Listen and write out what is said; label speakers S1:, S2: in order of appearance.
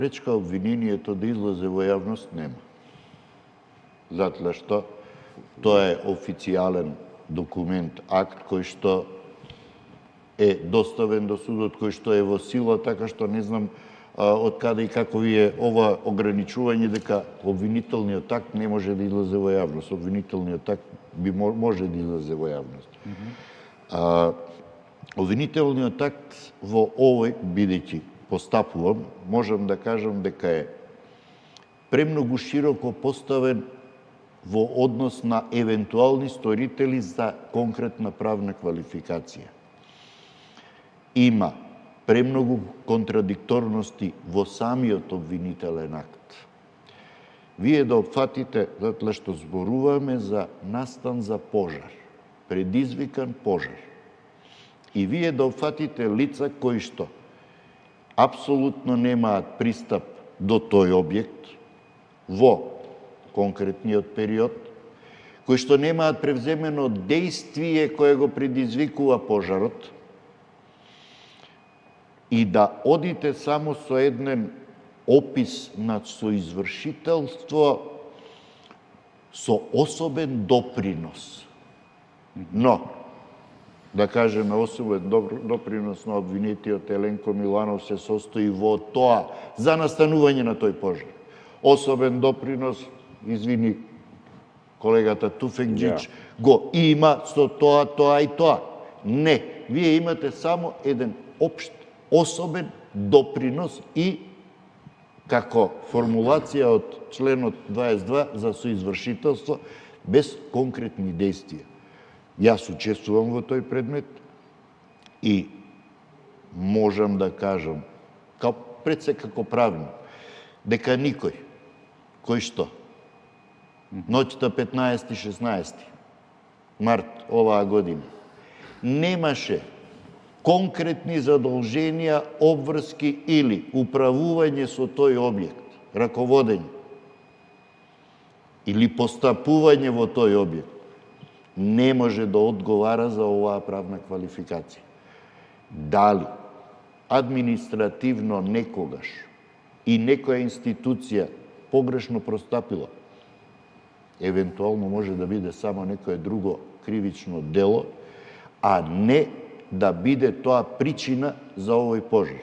S1: Пречка обвинението да излезе во јавност нема. Затоа што тоа е официјален документ, акт кој што е доставен до судот, кој што е во сила, така што не знам од каде и како ви е ова ограничување дека обвинителниот акт не може да излезе во јавност. Обвинителниот акт може да излезе во јавност. Обвинителниот акт во овој, бидејќи постапувам, можам да кажам дека е премногу широко поставен во однос на евентуални сторители за конкретна правна квалификација. Има премногу контрадикторности во самиот обвинителен акт. Вие да опфатите, затоа што зборуваме за настан за пожар, предизвикан пожар, и вие да опфатите лица кои што апсолутно немаат пристап до тој објект во конкретниот период, кои што немаат превземено дејствие кое го предизвикува пожарот, и да одите само со еден опис на соизвршителство со особен допринос. Но, да кажеме, особен допринос на обвинетиот Еленко Миланов се состои во тоа за настанување на тој пожар. Особен допринос, извини колегата Туфекџич, го има со тоа, тоа и тоа. Не, вие имате само еден општ, особен допринос и како формулација од членот 22 за соизвршителство без конкретни дејствија. Јас учествувам во тој предмет и можам да кажам, пред се како правник, дека никој кој што ноќта 15-16 март оваа година немаше конкретни задолженија, обврски или управување со тој објект, раководење или постапување во тој објект, не може да одговара за оваа правна квалификација. Дали административно некогаш и некоја институција погрешно простапила, евентуално може да биде само некое друго кривично дело, а не да биде тоа причина за овој пожар.